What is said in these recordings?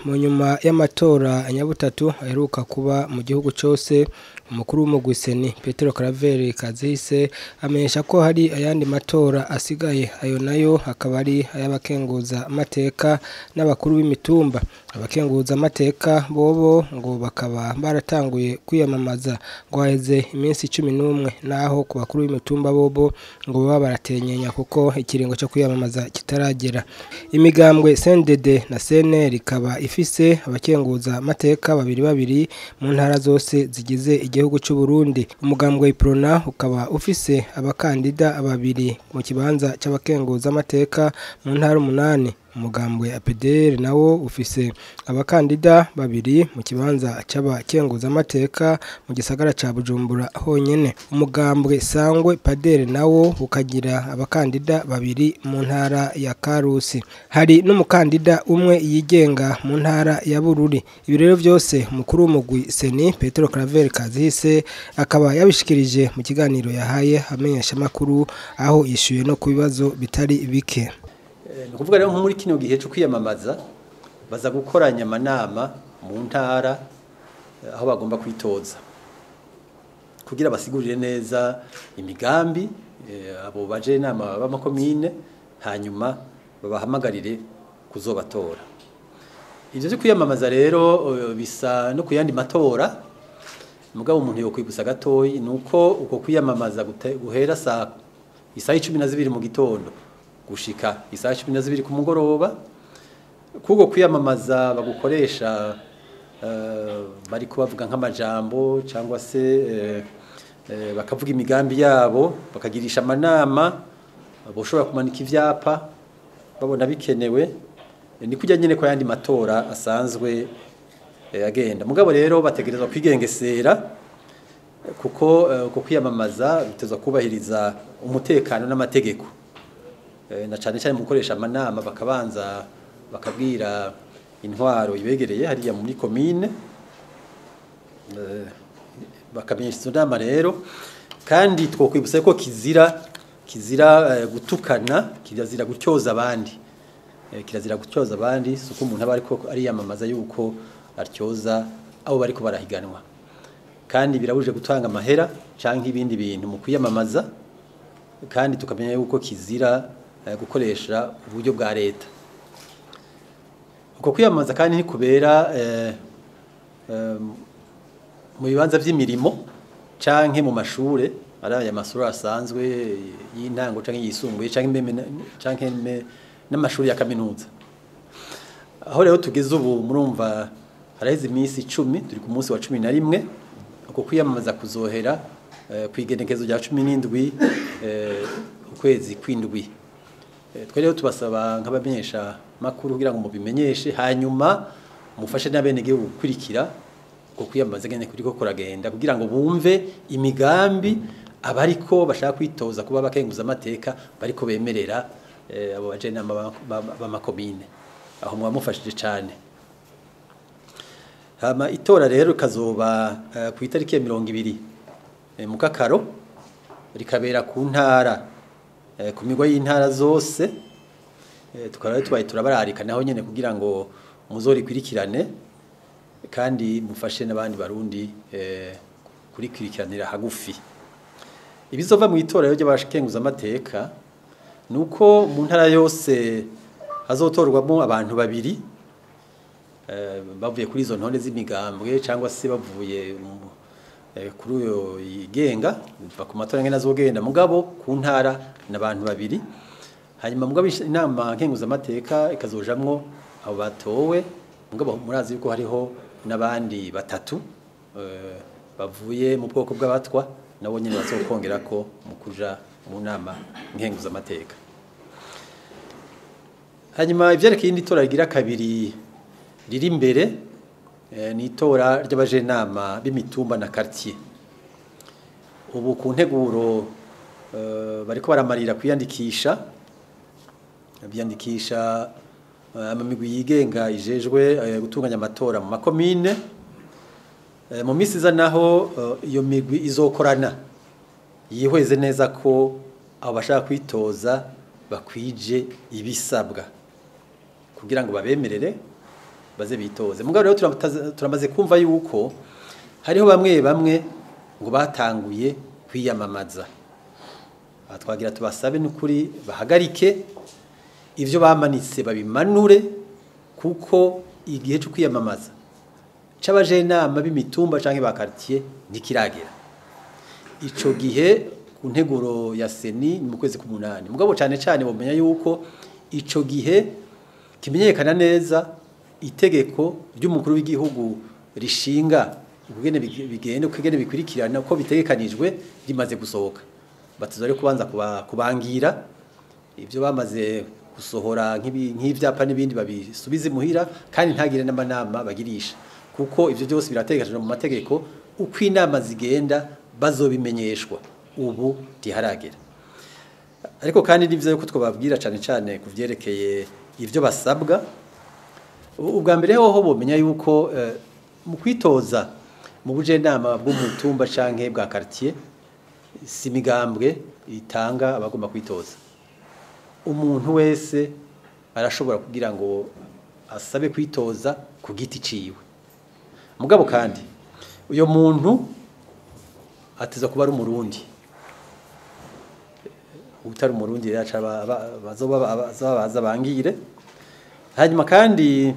mu nyuma y'amatora anyabutatu aheruka kuba mu gihugu cyose umukuru w'umugwiseni Petero Karaveri Kazihise amenyesha ko hari ayandi matora asigaye, ayo nayo akaba ari ayabakenguza amateka n'abakuru b'imitumba. Abakenguza amateka bobo ngo bakaba baratanguye kwiyamamaza ngo haheze iminsi 11, naho ku bakuru b'imitumba bobo ngo baba baratenyenya kuko ikiringo cyo kwiyamamaza kitaragera. Imigambwe CNDD na CNL ikaba ifise abakenguza amateka babiri mu ntara zose zigize igihugu cy'u Burundi. Umugambwe Iprona ukaba ufise abakandida babiri mu kibanza cy'abakenguza amateka mu ntara 8. Umugambwe APDR nawo ufise abakandida babiri mu kibanza cy'abakenguza amateka mu gisagara ca Bujumbura honyene. Umugambwe Sangwe PADER nawo ukagira abakandida babiri mu ntara ya Karusi. Hari n'umukandida umwe yigenga mu ntara ya Bururi. Ibi rero byose umukuru w'umugwi seni Petero Karaveri Kazihise akaba yabishikirije mu kiganiro yahaye amenyesha makuru, aho yishuye no ku bibazo bitari bike. Nukuvuga rero muri kino gihe cyo kwiyamamaza baza gukoranya amanama mu ntara aho bagomba kwitoza kugira basigurire neza imigambi abo baje inama b'amakomine, hanyuma babahamagarire kuzobatora. Ivyo cyo kwiyamamaza rero bisa no kuyandi matora, mugabo umuntu yo kwibutsa gatoyi nuko uko kwiyamamaza guhera saa 12 mu gitondo gushika isaha 12 ku mugoroba. Kugo kwiyamamaza bagukoresha bari kubavuga nk'amajambo cyangwa se bakavuga imigambi yabo, bakagirisha amanama, boshobora kumanika ivyapa babona bikenewe, ni kujya nyene ko yandi matora asanzwe agenda. Mugabo rero bategerezwa kwigengesera kuko uko kwiyamamaza bitezwa kubahiriza umutekano n'amategeko, na cyane cyane mukoresha amanama bakabanza bakabwira intwaro ibegereye hariya muri komine, bakamenyesha inama rero. Kandi twokwibutsa ko kizira gutukana, kirazira gutyoza abandi, kirazira gutyoza abandi, suko umuntu aba ariko ariyamamaza yuko artyoza abo bariko barahiganwa. Kandi birabuje gutanga amahera canke ibindi bintu mu kwiyamamaza, kandi tukamenya yuko kizira gukoresha uburyo bwa leta. Uko kwiyamamaza kandi ni kubera mu bibanza by'imirimo canke mu mashure, ari amashure asanzwe y'intango canke yisumbuye canke n'amashuri ya kaminuza. Aho rero tugeze ubu murumva haraheze iminsi 10, turi ku munsi wa 11. Uko kwiyamamaza kuzohera kwigenekezo rya 17 ukwezi kw'indwi. Twe rero tubasaba nk'abamenyesha makuru kugira ngo mubimenyeshe, hanyuma mufashe n'abene gihugu gukurikira uko kwiyamamaza gene kuriko kuragenda, kugira ngo bumve imigambi abariko bashaka kwitoza kuba bakenguza amateka bariko bemerera abo baje inama b'amakomine. Aho mwamufashije cyane. Hama itora rero kazoba ku itariki ya 20 mu Kakaro, rikabera ku ntara, ku migwa y'intara zose. Tukaba turabararika naho nyene kugira ngo muzorikwirikirane kandi mufashe n'abandi barundi kurikirikiranira hagufi. Ibizova mu itora ryo by'abashikenguza amateka nuko mu ntara yose hazotorwamo abantu babiri bavuye kuri izo ntonde z'imigambwe cyangwa se bavuye kuri uyo yigenga ku matora ngena azogenda, mugabo ku ntara n'abantu babiri. Hanyuma mugabo inama nkenguza amateka ikazojamwo abo batowe, mugabo murazi yuko hariho n'abandi batatu bavuye mu bwoko bw'abatwa, nabo nyene bazokongera ko mu kuja mu nama nkenguza amateka. Hanyuma ivyerekeye indi tora rigira kabiri riri imbere ni itora ry'abaje inama b'imitumba na quartier. Ubu ku nteguro bariko baramarira kwiyandikisha, byandikisha amamigwi yigenga ijejwe gutunganya amatora mu makomine. Mu misi za naho iyo migwi izokorana yihweze neza ko abo bashaka kwitoza bakwije ibisabwa kugira ngo babemerere baze bitoze. Mugabo rero turamaze kumva yuko hariho bamwe ngo batanguye kwiyamamaza. Twagira tubasabe n'ukuri bahagarike ivyo bamanitse babimanure, kuko igihe cyo kwiyamamaza c'abajenama b'imitumba canke ba quartier ntikiragera. Ico gihe ku nteguro ya seni mu kwezi k'umunani. Mugabo cyane bomenya yuko ico gihe kimenyekana neza itegeko ry'umukuru w'igihugu rishinga ukugene bigenda ukugene bikurikirana uko bitegekanijwe rimaze gusohoka. Batuzare kubanza kubangira ivyo bamaze gusohora nk'ivyapa n'ibindi babisubize muhira, kandi ntagire n'amanama bagirisha, kuko ivyo byose birategekanijwe mu mategeko. Uko inama zigenda bazobimenyeshwa, ubu tiharagera. Ariko kandi nivyo yuko twababwira cyane kuvyerekeye ivyo basabwa. Ubwa mbere hoho bomenya yuko mu kwitoza mu bujenama bw'umutumba canke bwa quartier si migambwe itanga abagomba kwitoza. Umuntu wese arashobora kugira ngo asabe kwitoza ku giti ciwe. Mugabo kandi uyo muntu ateza kuba ari umurundi. Utari umurundi yaca baza bangire. Hanyuma kandi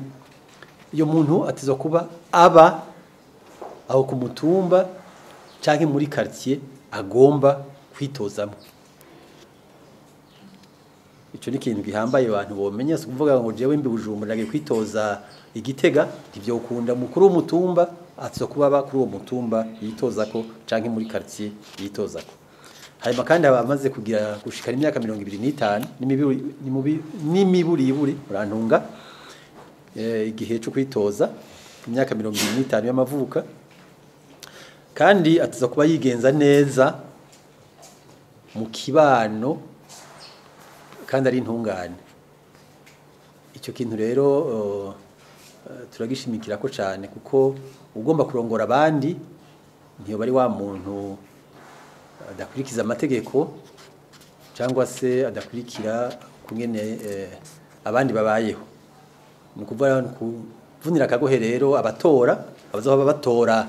iyo muntu ateza kuba aba aho ku mutumba canke muri quartier agomba kwitozamo. Ico ni ikintu gihambaye abantu bomenya. Si kuvuga ngo jewe mbi Bujumbura ngiye kwitoza Igitega, ivyo ukunda mukuru w'umutumba ateza kuba aba kuri uwo mutumba yitozako canke muri quartier yitozako. Hanyuma kandi abamaze kugira gushikana imyaka 25 n'imiburiburi urantunga igihe cyo kwitoza imyaka 25 y'amavuka, kandi ateza kuba yigenza neza mu kibano kandi ari intungane. Icyo kintu rero turagishimikira ko cyane, kuko ugomba kurongora abandi ntiyo bari wa muntu adakurikiza amategeko cyangwa se adakurikira kungene abandi babayeho. Ni kuvunira akagohe rero abatora abazoba batora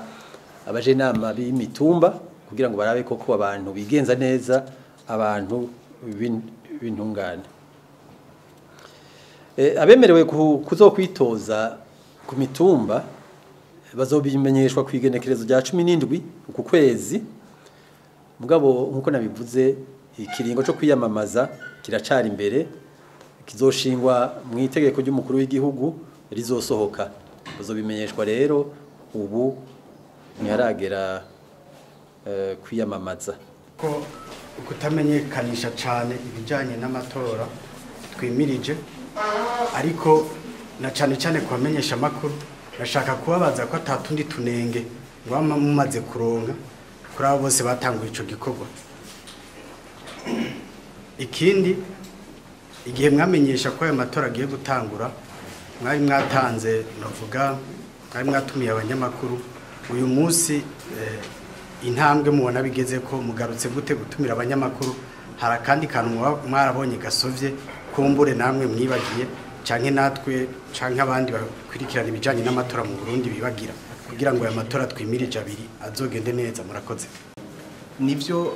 abajenama b'imitumba kugira ngo barabe koko abantu bigenza neza, abantu b'intungane. Abemerewe kuzokwitoza ku mitumba bazobimenyeshwa kwigenekerezo rya 17 uku kwezi. Mugabo nkuko nabivuze, ikiringo cyo kwiyamamaza kiracari imbere, kizoshingwa mu itegeko ry'umukuru w'igihugu rizosohoka. Bazobimenyeshwa rero, ubu ntiharagera kwiyamamaza. Ko kutamenyekanisha cyane ibijyanye n'amatora twimirije, ariko na cyane kubamenyesha amakuru, nashaka kubabaza ko atatundi tunenge mwama mumaze kuronka kuri abo bose batanguye ico gikorwa. Ikindi, igihe mwamenyesha ko ayo matora agiye gutangura, mwari mwatanze navuga mwari mwatumiye abanyamakuru. Uyu munsi intambwe mubona bigeze ko mugarutse gute gutumira abanyamakuru? Hari kandi kantu mwarabonye gasovye kumbure namwe mwibagiye canke natwe canke abandi bakurikirana ibijanye n'amatora mu Burundi bibagira, kugira ngo aya matora twimirije abiri azogende neza? Murakoze. Nivyo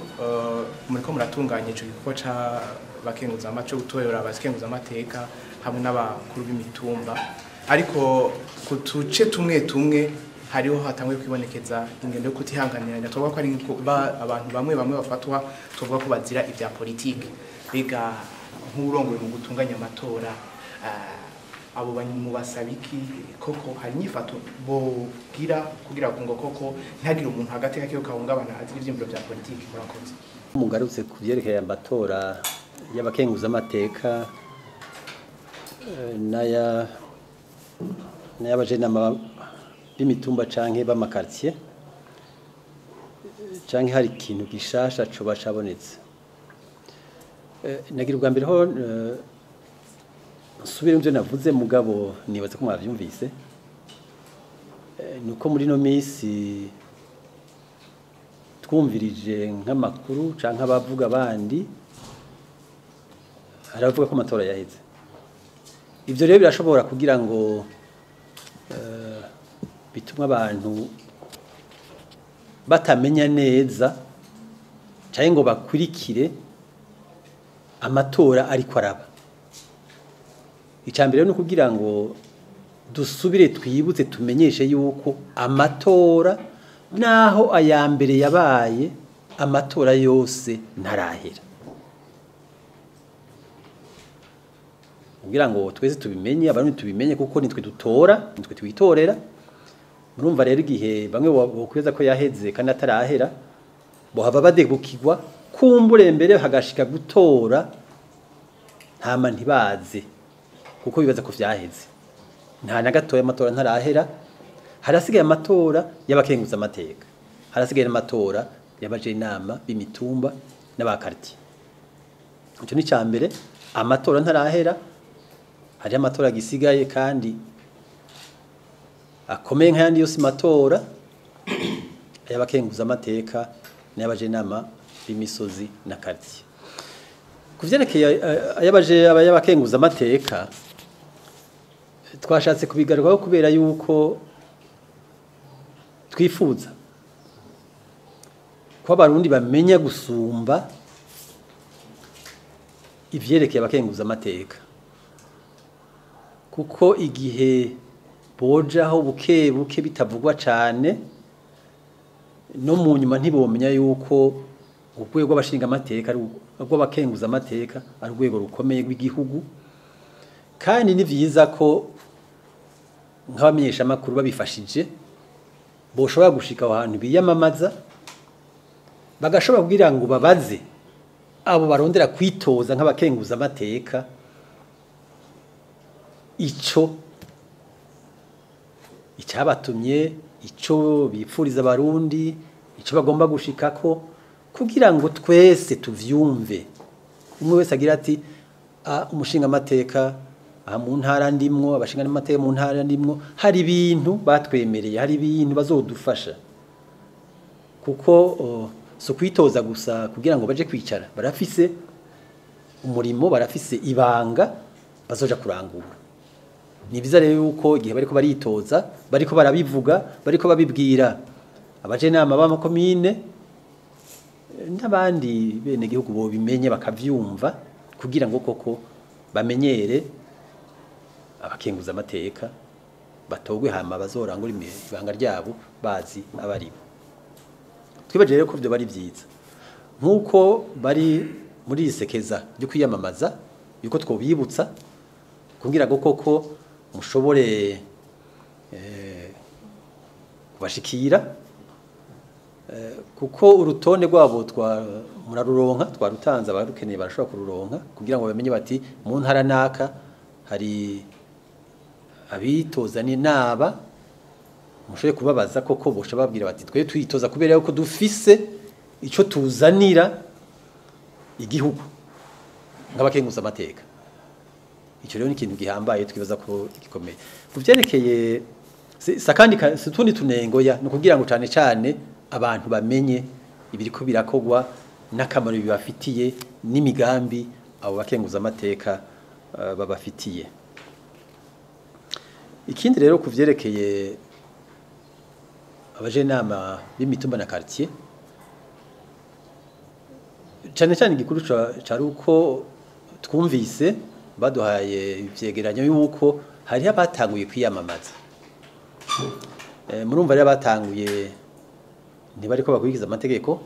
muriko muratunganya ico gikorwa ca bakenguza amaco gutorera abakenguza amateka hamwe n'abakuru b'imitumba, ariko kutuce tumwe hariho hatangwe kwibonekeza ingendo yo kutihanganirana. Twovuga ko ari abantu bamwe bafatwa, twovuga ko bazira ivya politike. Biga nk'urongoye mu gutunganya amatora, abo mu basabiki koko hari nyifato bogira kugira ngo koko ntagire umuntu hagati kake kahungabana azira ivyimviro vya politike. Murakoze. Mugarutse kuvyerekeye amatora y'abakenguza amateka n'abajenama b'imitumba canke b'amakartier, canke hari ikintu gishasha coba cabonetse. Nagira ubwa mbere ho nsubire mvyo navuze, mugabo nibaza ko mwavyumvise. Nuko muri no misi twumvirije nk'amakuru canke abavuga abandi, haravuga ko amatora yaheze. Ivyo rero birashobora kugira ngo bituma abantu batamenya neza cyangwa ngo bakurikire amatora ariko araba. Icambere no kugira ngo dusubire twibutse tumenyeshe yuko amatora naho ayambere yabaye amatora yose ntarahera. Kugira ngo twese tubimenye, abantu tubimenye kuko nitwe dutora, nitwe twitorera. Murumva rero igihe bamwe bokweza ko yaheze kandi atarahera, bohava badebukirwa kumbure mbere hagashika gutora ntama ntibaze kuko bibaza ko vyaheze. Nta na gatoya amatora ntarahera, harasigaye amatora y'abakenguza amateka, harasigaye amatora y'abaje inama b'imitumba n'abakarti. Ico ni cambere, amatora ntarahera, hari amatora gisigaye kandi akomeye nk'ayandi yose matora y'abakenguza amateka n'abaje inama b'imisozi na karti. Kuvyerekeye ayabakenguza amateka twashatse kubigarukaho kubera yuko twifuza ko abarundi bamenya gusumba ivyerekeye abakenguza amateka, kuko igihe bojaho buke buke bitavugwa cane no mu nyuma ntibomenya yuko urwego rw'abashinga amateka rw'abakenguza amateka ari urwego rukomeye rw'igihugu, kandi ni vyiza ko nk'abamenyesha amakuru babifashije boshobora gushika aho hantu biyamamaza bagashobora kugira ngo babaze abo barondera kwitoza nk'abakenguza amateka icabatumye, ico bipfuriza abarundi, ico bagomba gushikako, kugira ngo twese tuvyumve. Umwe wese agira ati umushinga amateka aha mu ntara ndimwo, abashinga amateka mu ntara ndimwo, hari ibintu batwemereye, hari ibintu bazodufasha. Kuko so kwitoza gusa kugira ngo baje kwicara, barafise umurimo, barafise ibanga bazoja kurangura. Ni vyiza rero yuko igihe bariko baritoza, bariko barabivuga, bariko babibwira abaje inama b'amakomine n'abandi bene gihugu bo bimenye bakavyumva, kugira ngo koko bamenyere abakenguza amateka batogwe hama bazorangura ibanga ryabo bazi abari. Twibaje rero ko byo bari vyiza nkuko bari muri isekeza ryo kwiyamamaza, yuko twobibutsa kugira ngo koko mushobore kubashikira, kuko urutonde rwabo muraruronka, twarutanze abarukeneye barashobora kururonka kugira ngo bamenye bati mu ntara naka hari abitoza ni naba, mushobore kubabaza koko bosha babwira bati twe twitoza kubera yuko dufise ico tuzanira igihugu nk'abakenguza amateka. Ico rero ni ikintu gihambaye twibaza ko gikomeye. Kuvyerekeye sakandi situndi tunengoya no kugira ngo cane cane abantu bamenye ibiriko birakogwa n'akamaro bibafitiye n'imigambi abo bakenguza amateka babafitiye. Ikindi rero kuvyerekeye abaje inama b'imitumba na quartier, cane cane igikuru cari uko twumvise baduhaye ivyegeranyo yuko hari abatanguye kwiyamamaza. Murumva rero batanguye ntibariko bakurikiza amategeko.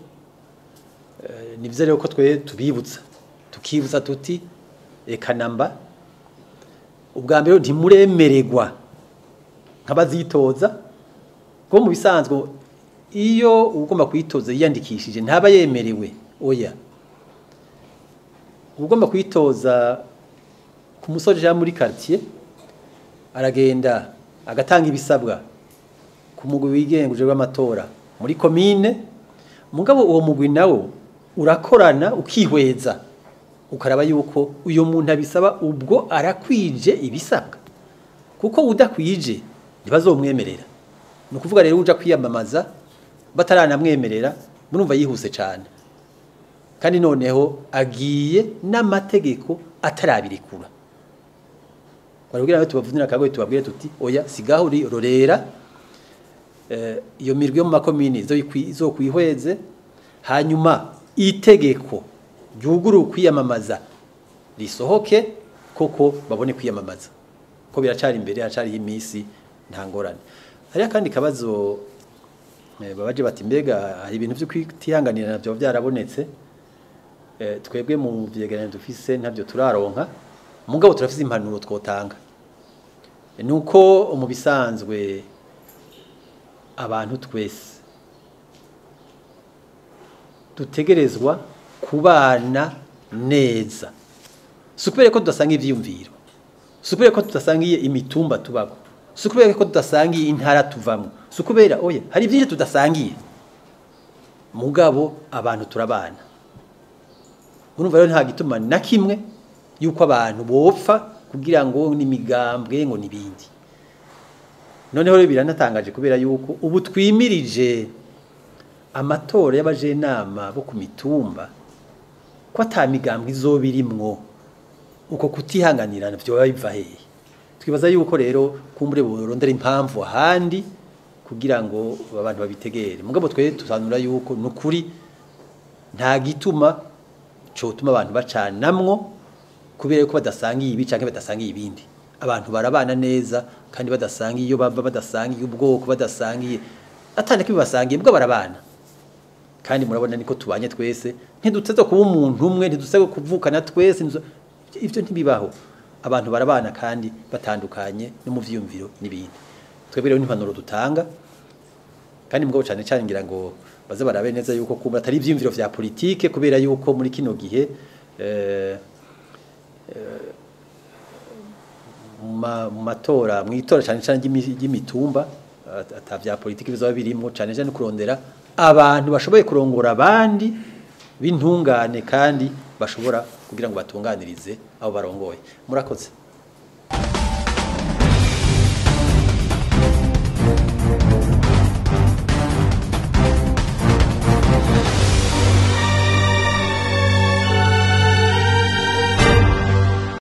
Ni vyiza rero ko twe tubibutsa tukibuza tuti eka namba ubwa mbere ntimuremererwa nk'abazitoza, ko mu bisanzwe iyo ugomba kwitoza yiyandikishije ntaba yemerewe. Oya, ugomba kwitoza ku musoje ja muri quartier aragenda agatanga ibisabwa ku mugwi wigenguje w'amatora muri commune, mugabo uwo mugwi nawo urakorana ukihweza ukaraba yuko uyo muntu abisaba ubwo arakwije ibisabwa, kuko udakwije ntibazomwemerera. No kuvuga rero uja kwiyamamaza bataranamwemerera, murumva yihuse cyane, kandi noneho agiye n'amategeko atarabirikura. kugira ngo tubavunira akagoye tubabwire tuti oya sigaho uri rorera iyo mirwi yo mu makomini zo kwihweze hanyuma itegeko ryuguru kwiyamamaza risohoke koko babone kwiyamamaza ko biracari imbere hacari imisi nta ngorane hari kandi kabazo babaje bati mbega hari ibintu byo kwitihanganira navyo byarabonetse twebwe mu vyegeranyo dufise ntabyo turaronka mugabo turafise impanuro twotanga nuko mu bisanzwe abantu twese dutegerezwa kubana neza sukubere ko tudasanga ivyumviro sukubere ko tudasangiye imitumba tubako sukubere ko tudasangiye intara tuvamwe sukubera oya hari byinshi tudasangiye mugabo abantu turabana urumva rero nta gituma na kimwe yuko abantu bopfa kugira ngo n'imigambwe ngo nibindi noneho rero biranatangaje kubera yuko ubu twimirije amatora y'abajenama bo ku mitumba ko atamigambwe izobirimwo uko kutihanganirana byo biva hehe twibaza yuko rero kumbure borondera impamvu ahandi kugira ngo abantu babitegere mugabo twe tusanura yuko nukuri nta gituma cyo tuma abantu bacanamwo kubera ko badasangiye ibi canke badasangiye ibindi abantu barabana neza kandi badasangiye iyo baba badasangiye ubwoko badasangiye atane kibasangiye bwo barabana kandi murabona niko tubanye twese ntiduteze kuba umuntu umwe ntiduteze kuvukana twese ivyo ntibibaho abantu barabana kandi batandukanye no mu vyumviro nibindi twebwe rero n'impanuro dutanga kandi mugabo cyane cyane ngira ngo baze barabe neza yuko kuba atari ivyumviro vya politike kubera yuko muri kino gihe mu matora mwitora cyane cyane y'imitumba atavya politike bizaba birimo cyane cyane kurondera abantu bashoboye kurongora abandi b'intungane kandi bashobora kugira ngo batunganirize abo barongoye murakoze